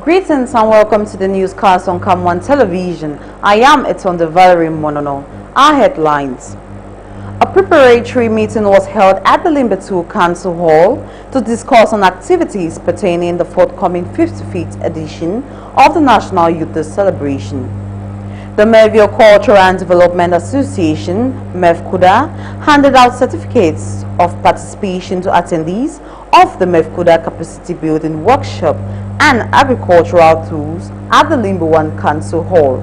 Greetings and welcome to the newscast on Cam 1 Television. I am Etonde Valerie Monono. Our headlines. A preparatory meeting was held at the Limbetu Council Hall to discuss on activities pertaining the forthcoming 55th edition of the National Youth Day celebration. The Mevio Cultural and Development Association, MEVCUDA, handed out certificates of participation to attendees of the MEVCUDA Capacity Building Workshop and Agricultural Tools at the Limbewan Council Hall.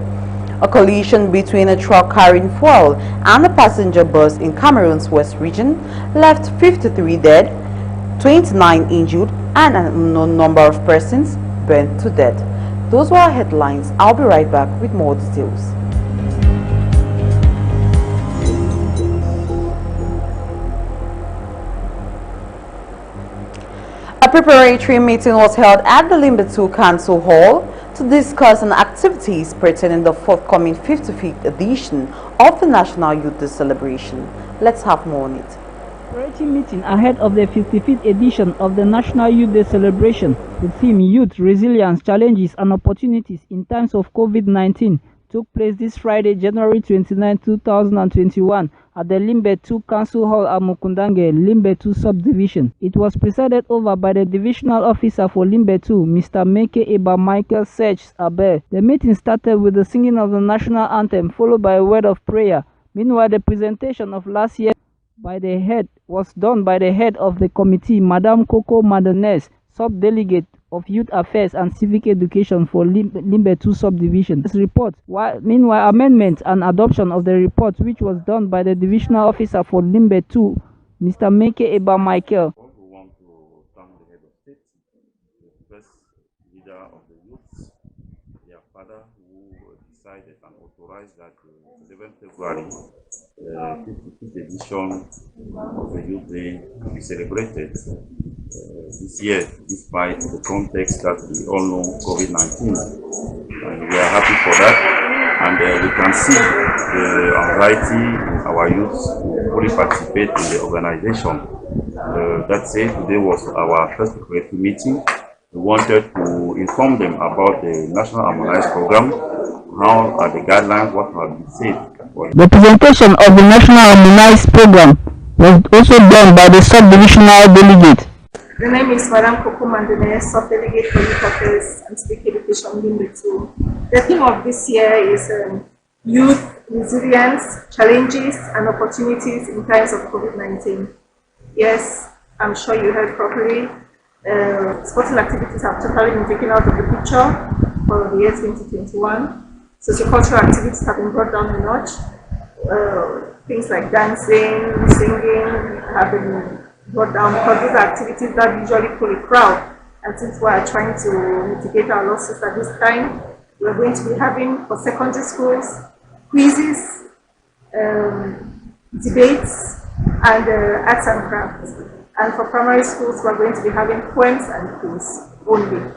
A collision between a truck carrying fuel and a passenger bus in Cameroon's West Region left 53 dead, 29 injured, and an unknown number of persons burned to death. Those were our headlines. I'll be right back with more details. A preparatory meeting was held at the Limbetu Council Hall to discuss on activities pertaining to the forthcoming 55th edition of the National Youth Day celebration. Let's have more on it. Preparatory meeting ahead of the 55th edition of the National Youth Day celebration, the theme Youth, Resilience, Challenges and Opportunities in Times of COVID-19 took place this Friday, January 29, 2021 at the Limbetu Council Hall at Mukundange, Limbetu Subdivision. It was presided over by the Divisional Officer for Limbetu, Mr. Meke Eba Michael Serge Abe. The meeting started with the singing of the national anthem, followed by a word of prayer. Meanwhile, the presentation of last year was done by the head of the committee, Madame Coco Madones, sub-delegate of Youth Affairs and Civic Education for Limbetu Subdivision. This report, meanwhile, amendment and adoption of the report, which was done by the Divisional Officer for Limbetu, Mr. Meke Eba Michael. We want to thank the head of state, the first leader of the youth, their father, who decided and authorized that 11th February, 55th edition of the Youth Day to be celebrated this year, despite the context that we all know, COVID-19. And we are happy for that. And we can see the anxiety in our youth to fully participate in the organization. That said, today was our first preparatory meeting. We wanted to inform them about the National Harmonized Program, how are the guidelines, what have been said. The presentation of the National Harmonized Program was also done by the sub-divisional delegate. The name is Madame Coco Mandene, sub-delegate for Youth Affairs and Civic Education Limbetu. The theme of this year is Youth, Resilience, Challenges and Opportunities in Times of COVID-19. Yes, I'm sure you heard properly. Sporting activities have totally been taken out of the picture for the year 2021. Sociocultural activities have been brought down a notch. Things like dancing, singing have been brought down because these are activities that usually pull a crowd. And since we are trying to mitigate our losses at this time, we are going to be having for secondary schools quizzes, debates, and arts and crafts. And for primary schools, we are going to be having poems and quiz only.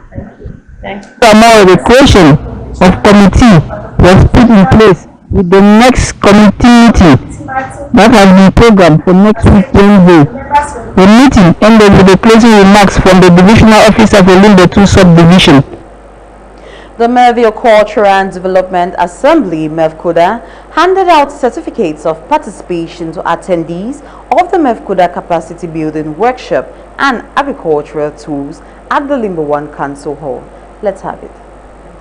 Thank you. Thank you. The creation of committee was put in place with the next committee meeting that has been programmed for next week Wednesday. The meeting ended with the closing remarks from the Divisional Officer for Limbetu Subdivision. The Mevio Cultural and Development Assembly, MEVCUDA, handed out certificates of participation to attendees of the MEVCUDA Capacity Building Workshop and Agricultural Tools at the Limbewan Council Hall. Let's have it.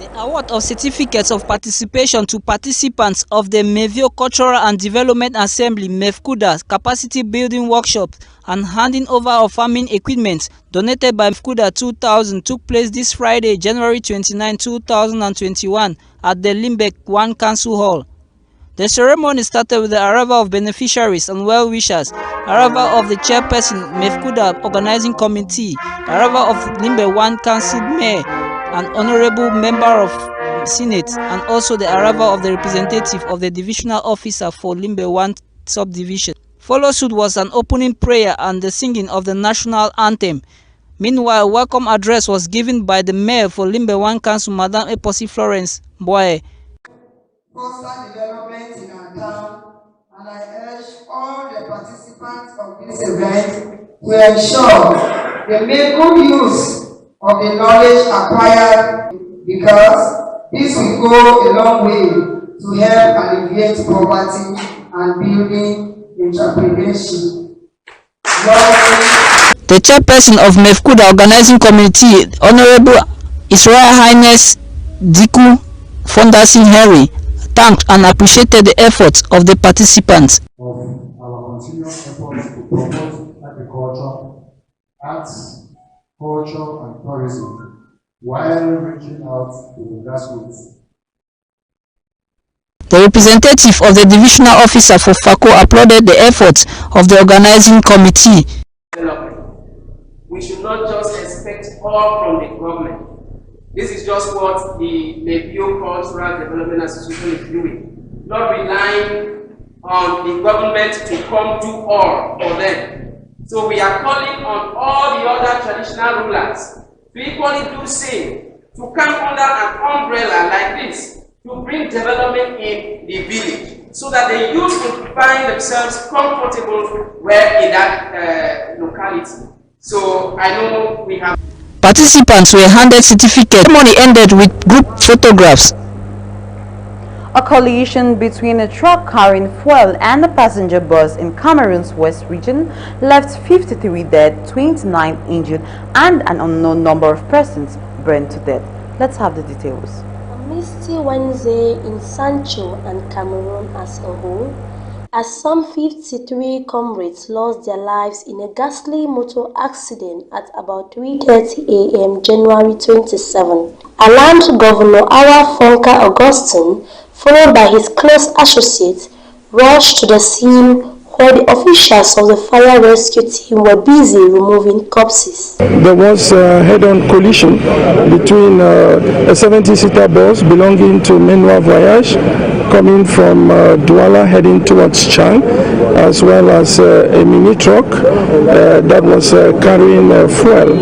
The award of certificates of participation to participants of the Mevio Cultural and Development Assembly MEVCUDA Capacity Building Workshop and handing over of farming equipment donated by MEVCUDA 2000 took place this Friday, January 29, 2021 at the Limbewan Council Hall. The ceremony started with the arrival of beneficiaries and well-wishers, arrival of the chairperson, MEVCUDA Organizing Committee, arrival of Limbewan Council Mayor, an honorable member of Senate, and also the arrival of the representative of the Divisional Officer for Limbewan Subdivision. Follow suit was an opening prayer and the singing of the national anthem. Meanwhile, a welcome address was given by the Mayor for Limbewan Council, Madame Eposi Florence Boye. Foster development in our town, and I urge all the participants of this event to ensure they make good use of the knowledge acquired, because this will go a long way to help alleviate poverty and building entrepreneurship. The chairperson of Mefkuda Organizing Committee, Honorable His Royal Highness Diku Fondasin Henry, thanked and appreciated the efforts of the participants. Of our continuous efforts to promote agriculture, arts, culture, and tourism while reaching out to the grassroots. The representative of the divisional officer for FACO applauded the efforts of the organizing committee. We should not just expect all from the government. This is just what the Mevio Cultural Development Association is doing, not relying on the government to come do all for them. So we are calling on all the other traditional rulers to equally do the same, to come under an umbrella like this, to bring development in the village, so that the youth will find themselves comfortable where in that locality. So I know we have. Participants were handed certificates. The ceremony ended with group photographs. A collision between a truck carrying fuel and a passenger bus in Cameroon's West region left 53 dead, 29 injured, and an unknown number of persons burned to death. Let's have the details. A misty Wednesday in Sancho and Cameroon as a whole, as some 53 comrades lost their lives in a ghastly motor accident at about 3:30 a.m. January 27. Alarmed Governor Awa Fonka Augustine, followed by his close associates, rushed to the scene where the officials of the fire rescue team were busy removing corpses. There was a head-on collision between a 70-seater bus belonging to Menua Voyage coming from Douala heading towards Chang, as well as a mini truck that was carrying fuel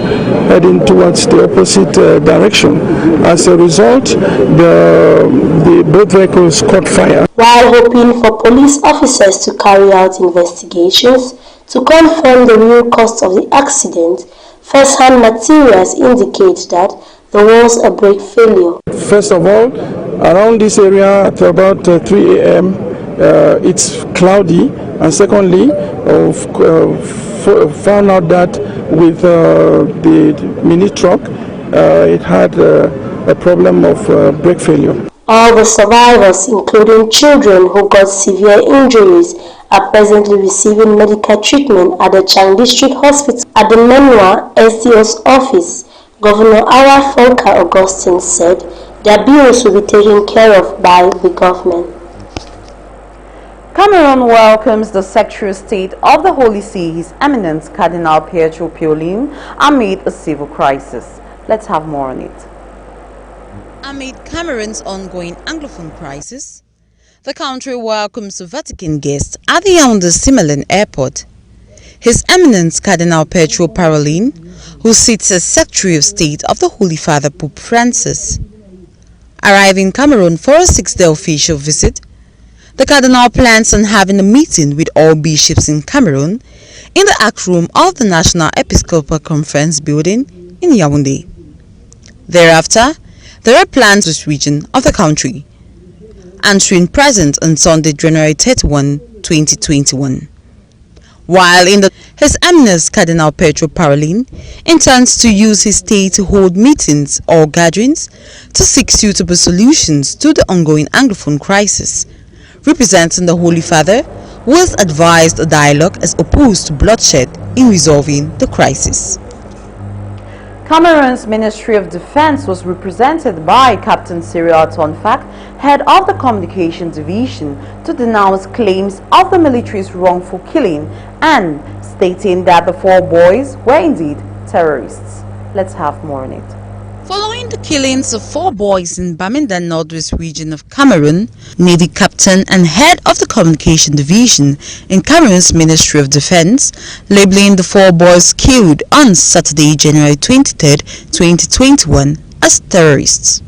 heading towards the opposite direction. As a result, both vehicles caught fire. While hoping for police officers to carry out investigations to confirm the real cause of the accident, first-hand materials indicate that there was a brake failure. First of all, around this area at about 3 a.m. It's cloudy, and secondly, found out that with the mini truck, it had a problem of brake failure. All the survivors, including children who got severe injuries, are presently receiving medical treatment at the Chang District Hospital. At the Menua SDO's office, Governor Awa Fonka Augustine said their bills will be taken care of by the government. Cameroon welcomes the Secretary of State of the Holy See, His Eminence Cardinal Pietro Parolin, amid a civil crisis. Let's have more on it. Amid Cameroon's ongoing Anglophone crisis, the country welcomes a Vatican guest at the Yaoundé Simelin Airport. His Eminence Cardinal Pietro Parolin, who sits as Secretary of State of the Holy Father Pope Francis. Arriving in Cameroon for a 6-day official visit, the Cardinal plans on having a meeting with all bishops in Cameroon in the Act Room of the National Episcopal Conference building in Yaoundé. Thereafter, there are plans in this region of the country, answering present on Sunday, January 31, 2021. While His Eminence Cardinal Pietro Parolin intends to use his stay to hold meetings or gatherings to seek suitable solutions to the ongoing Anglophone crisis, representing the Holy Father, who has advised a dialogue as opposed to bloodshed in resolving the crisis. Cameroon's Ministry of Defense was represented by Captain Cyril Tonfack, head of the Communication Division, to denounce claims of the military's wrongful killing and stating that the 4 boys were indeed terrorists. Let's have more on it. Following the killings of 4 boys in Bamenda Northwest region of Cameroon, Navy Captain and head of the Communication Division in Cameroon's Ministry of Defense, labeling the 4 boys killed on Saturday, January 23, 2021 as terrorists.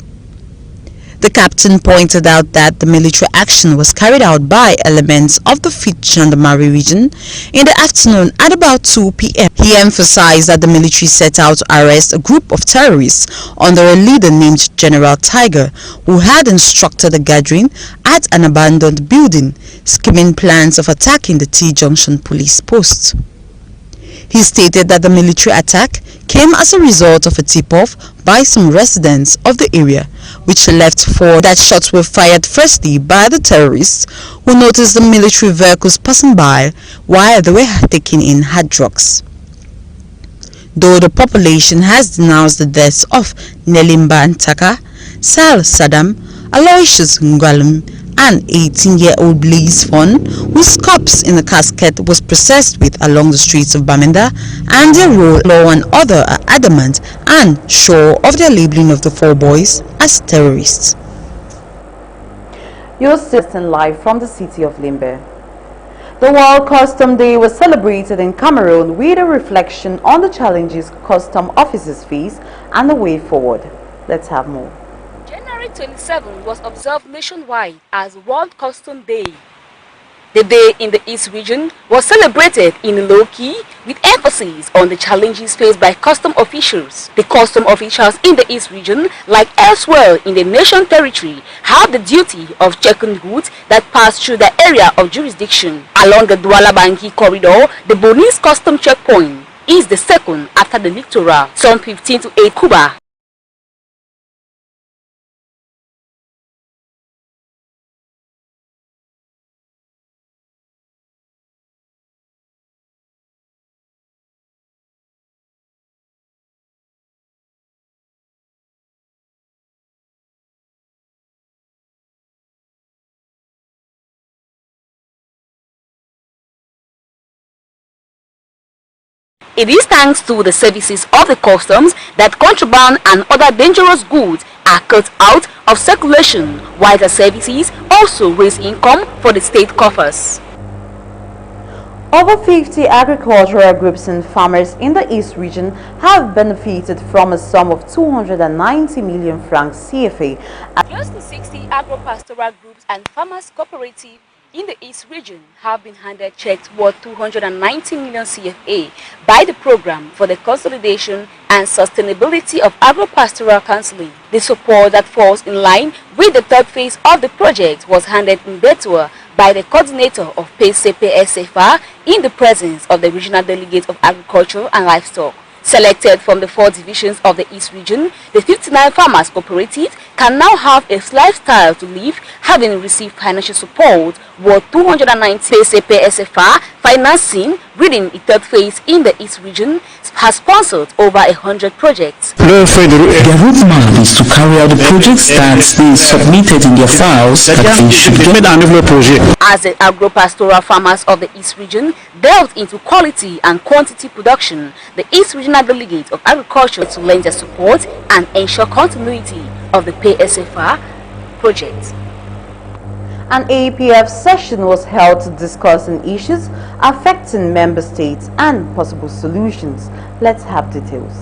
The captain pointed out that the military action was carried out by elements of the 5th Gendarmerie region in the afternoon at about 2 p.m. He emphasized that the military set out to arrest a group of terrorists under a leader named General Tiger, who had instructed a gathering at an abandoned building, scheming plans of attacking the T-Junction police post. He stated that the military attack came as a result of a tip-off by some residents of the area, which left for that shots were fired firstly by the terrorists, who noticed the military vehicles passing by while they were taking in hard drugs. Though the population has denounced the deaths of Nelimba Ntaka, Sal Saddam, Aloysius Ngwalum, and 18-year-old Blaise Fon, whose corpse in a casket was processed with along the streets of Bamenda, and their role, law and other are adamant and sure of their labeling of the 4 boys as terrorists. You're listening live from the city of Limbe. The World Custom Day was celebrated in Cameroon with a reflection on the challenges custom officers face and the way forward. Let's have more. January 27 was observed nationwide as World Custom Day. The day in the East region was celebrated in low-key with emphasis on the challenges faced by custom officials. The custom officials in the East region, like elsewhere in the nation territory, have the duty of checking goods that pass through the area of jurisdiction. Along the Douala-Bangui corridor, the Bonese custom checkpoint is the second after the littoral, some 15 to 8 Cuba. It is thanks to the services of the customs that contraband and other dangerous goods are cut out of circulation, while the services also raise income for the state coffers. Over 50 agricultural groups and farmers in the East region have benefited from a sum of 290 million francs CFA. Close to 60 agropastoral groups and farmers cooperatives in the East region have been handed checks worth 290 million CFA by the Program for the Consolidation and Sustainability of Agropastoral Counseling. The support that falls in line with the third phase of the project was handed in Betua by the coordinator of PCPSFR in the presence of the regional delegate of agriculture and livestock. Selected from the 4 divisions of the East region, the 59 farmers cooperative can now have a lifestyle to live, having received financial support worth 290 PCPSFR financing. Reading the third phase in the East region has sponsored over 100 projects. Their roadmap is to carry out the projects that they submitted in their files that they should get. As the agropastoral farmers of the East region delved into quality and quantity production, the East Regional Delegate of Agriculture to lend their support and ensure continuity of the PSFR project. An APF session was held to discuss issues affecting member states and possible solutions. Let's have details.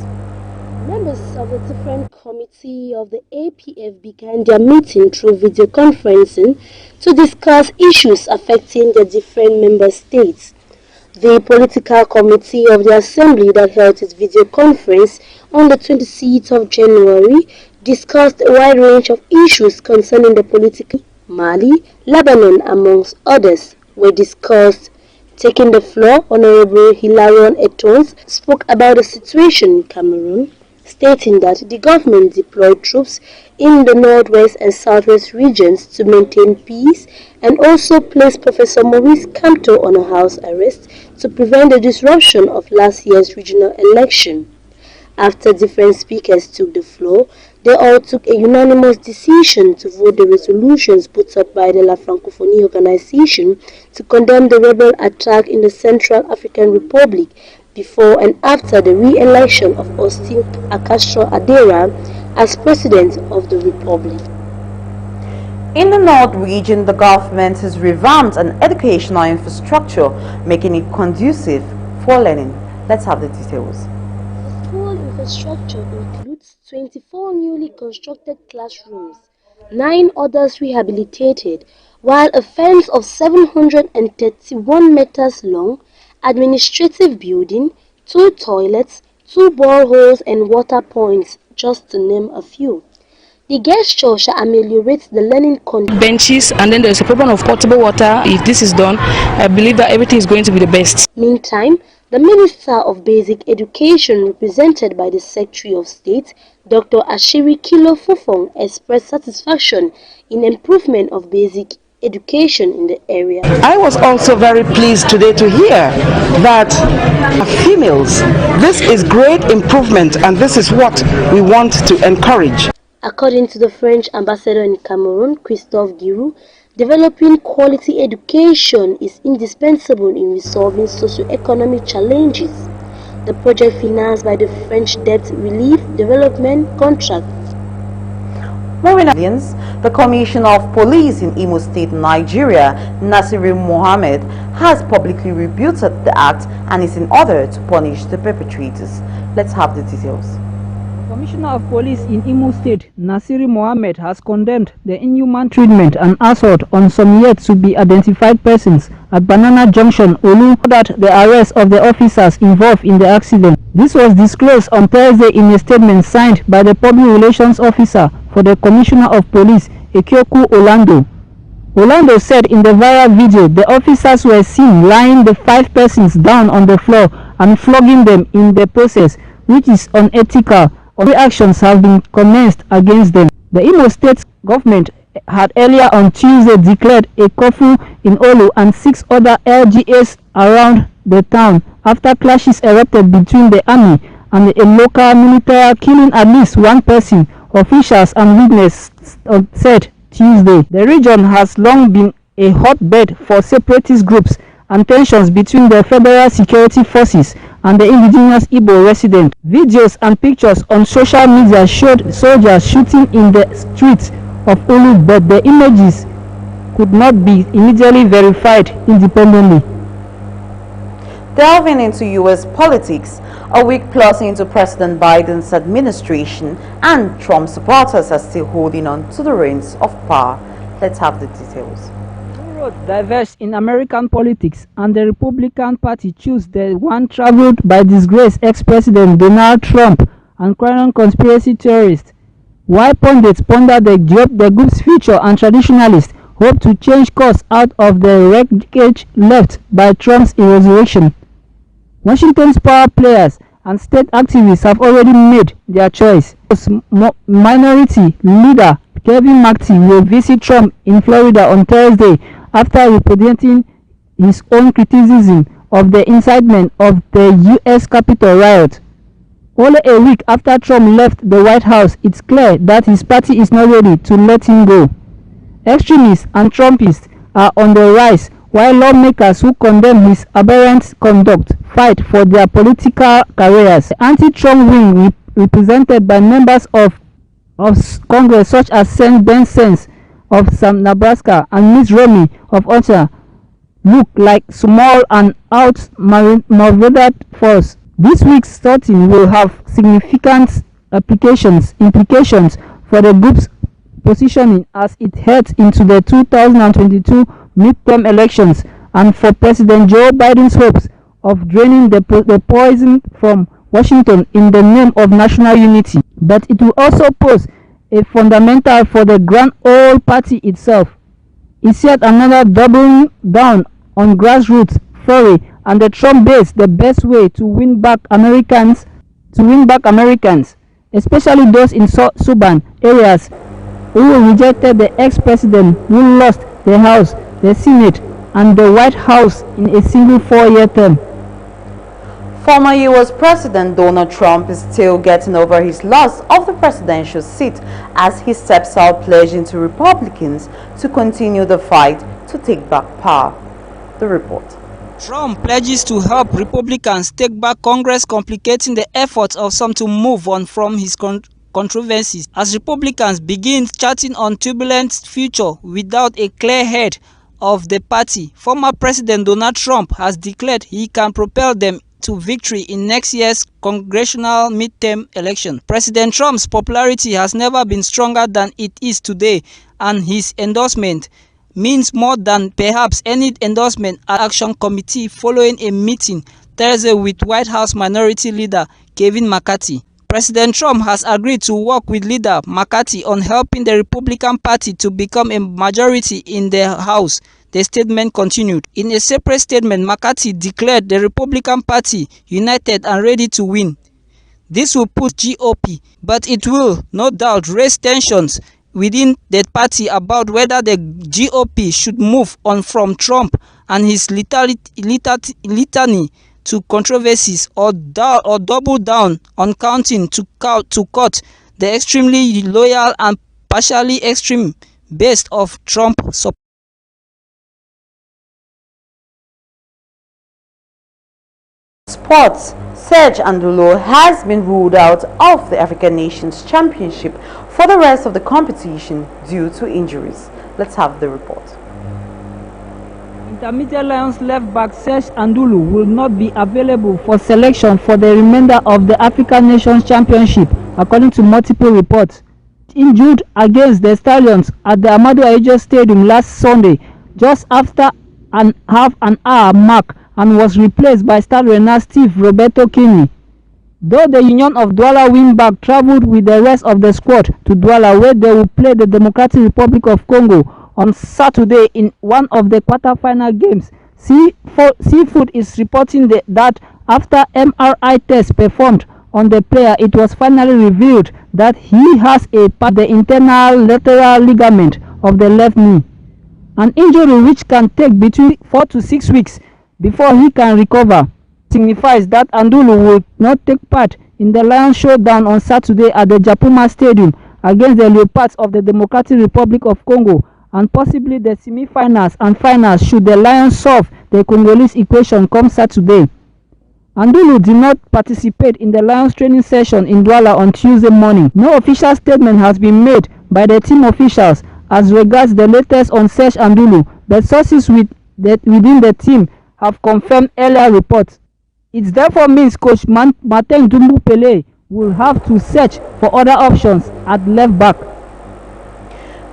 Members of the different committee of the APF began their meeting through video conferencing to discuss issues affecting the different member states. The political committee of the assembly that held its video conference on the 26th of January discussed a wide range of issues concerning the political Mali, Lebanon, amongst others, were discussed. Taking the floor, Honorable Hilarion Etons spoke about the situation in Cameroon, stating that the government deployed troops in the northwest and southwest regions to maintain peace, and also placed Professor Maurice Kamto on a house arrest to prevent the disruption of last year's regional election. After different speakers took the floor, they all took a unanimous decision to vote the resolutions put up by the La Francophonie organization to condemn the rebel attack in the Central African Republic before and after the re-election of Austin Castro Adera as President of the Republic. In the North region, the government has revamped an educational infrastructure, making it conducive for learning. Let's have the details. The school infrastructure includes 24 newly constructed classrooms, 9 others rehabilitated, while a fence of 731 meters long, administrative building, 2 toilets, 2 boreholes and water points, just to name a few. The gesture shall ameliorate the learning conditions. Benches, and then there's a problem of potable water. If this is done, I believe that everything is going to be the best. Meantime, the Minister of Basic Education, represented by the Secretary of State, Dr. Ashiri Kilo Fufong, expressed satisfaction in improvement of basic education in the area. I was also very pleased today to hear that females, this is great improvement and this is what we want to encourage. According to the French ambassador in Cameroon, Christophe Giroux, developing quality education is indispensable in resolving socio-economic challenges. The project, financed by the French Debt Relief Development Contract. The Commissioner of Police in Imo State, Nigeria, Nasiru Mohammed, has publicly rebutted the act and is in order to punish the perpetrators. Let's have the details. Commissioner of Police in Imo State, Nasiru Mohammed, has condemned the inhuman treatment and assault on some yet to be identified persons at Banana Junction, Olu, that the arrest of the officers involved in the accident. This was disclosed on Thursday in a statement signed by the Public Relations Officer for the Commissioner of Police, Ekioku Orlando. Orlando said in the viral video the officers were seen lying the 5 persons down on the floor and flogging them in the process, which is unethical. Actions have been commenced against them. The Imo State government had earlier on Tuesday declared a curfew in Olu and 6 other LGAs around the town after clashes erupted between the army and a local military, killing at least 1 person, officials and witnesses said Tuesday. The region has long been a hotbed for separatist groups and tensions between the federal security forces and the indigenous Igbo residents. Videos and pictures on social media showed soldiers shooting in the streets of Olu, but the images could not be immediately verified independently. Delving into U.S. politics, a week plus into President Biden's administration, and Trump supporters are still holding on to the reins of power. Let's have the details. Diverse in American politics, and the Republican Party chose the one traveled by disgraced ex-president Donald Trump and current conspiracy theorists, while pundits ponder the group's future and traditionalists hope to change course out of the wreckage left by Trump's resurrection. Washington's power players and state activists have already made their choice. Minority leader Kevin McCarthy will visit Trump in Florida on Thursday after representing his own criticism of the incitement of the U.S. Capitol riot. Only a week after Trump left the White House, it's clear that his party is not ready to let him go. Extremists and Trumpists are on the rise, while lawmakers who condemn his aberrant conduct fight for their political careers. The anti-Trump wing, represented by members of Congress such as Sean Benson of Sam, Nebraska, and Mitt Romney of Utah, look like small and outmaneuvered force. This week's sorting will have significant implications for the group's positioning as it heads into the 2022 midterm elections and for President Joe Biden's hopes of draining the poison from Washington in the name of national unity. But it will also pose a fundamental for the Grand Old Party itself. It's yet another doubling down on grassroots foray and the Trump base the best way to win back Americans, especially those in suburban areas who rejected the ex-president who lost the House, the Senate, and the White House in a single 4-year term. Former U.S. President Donald Trump is still getting over his loss of the presidential seat as he steps out pledging to Republicans to continue the fight to take back power. The report. Trump pledges to help Republicans take back Congress, complicating the efforts of some to move on from his controversies as Republicans begin charting on turbulent future without a clear head of the party. Former President Donald Trump has declared he can propel them to victory in next year's congressional midterm election. President Trump's popularity has never been stronger than it is today, and his endorsement means more than perhaps any endorsement at Action Committee following a meeting Thursday with White House Minority Leader Kevin McCarthy. President Trump has agreed to work with Leader McCarthy on helping the Republican Party to become a majority in the House, the statement continued. In a separate statement, McCarthy declared the Republican Party united and ready to win. This will put GOP, but it will no doubt raise tensions within the party about whether the GOP should move on from Trump and his litany to controversies or double down on counting to cut the extremely loyal and partially extreme base of Trump support. Sports. Serge Andulo has been ruled out of the African Nations Championship for the rest of the competition due to injuries. Let's have the report. Intermediate Lions left back Serge Andulo will not be available for selection for the remainder of the African Nations Championship, according to multiple reports. Injured against the Stallions at the Amadou Ahidjo Stadium last Sunday, just after an half-an-hour mark, and was replaced by star runner Steve Roberto Kinney. Though the Union of Douala wingback travelled with the rest of the squad to Douala, where they will play the Democratic Republic of Congo on Saturday in one of the quarter-final games. Seafood is reporting that after MRI tests performed on the player, it was finally revealed that he has the internal lateral ligament of the left knee, an injury which can take between 4 to 6 weeks before he can recover. Signifies that Andulo will not take part in the Lions showdown on Saturday at the Japuma Stadium against the Leopards of the Democratic Republic of Congo, and possibly the semi-finals and finals should the Lions solve the Congolese equation come Saturday. Andulo did not participate in the Lions training session in Douala on Tuesday morning. No official statement has been made by the team officials as regards the latest on Serge Andulo, but sources within the team have confirmed earlier reports. It therefore means coach Martin Dumbu-Pele will have to search for other options at left back.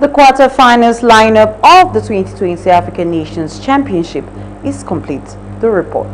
The quarter-finals lineup of the 2020 African Nations Championship is complete. The report.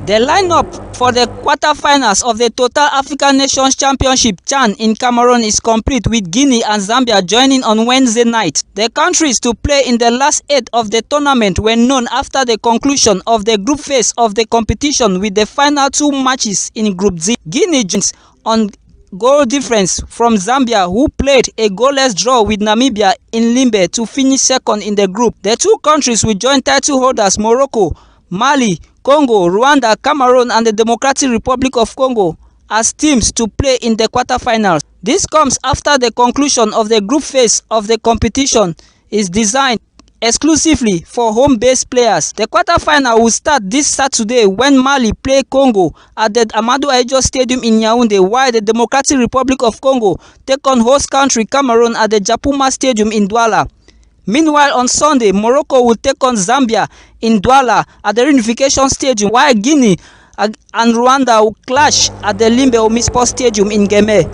The lineup for the quarter-finals of the Total African Nations Championship (CHAN) in Cameroon is complete, with Guinea and Zambia joining on Wednesday night. The countries to play in the last 8 of the tournament were known after the conclusion of the group phase of the competition, with the final 2 matches in Group Z. Guinea joins on goal difference from Zambia, who played a goalless draw with Namibia in Limbe to finish second in the group. The 2 countries will join title holders Morocco, Mali, Congo, Rwanda, Cameroon and the Democratic Republic of Congo as teams to play in the quarterfinals. This comes after the conclusion of the group phase of the competition is designed exclusively for home-based players. The quarterfinal will start this Saturday when Mali play Congo at the Amadou Ahidjo Stadium in Yaoundé, while the Democratic Republic of Congo take on host country Cameroon at the Japuma Stadium in Douala. Meanwhile, on Sunday, Morocco will take on Zambia in Douala at the Reunification Stadium, while Guinea and Rwanda will clash at the Limbe Omnisport Stadium in Geme.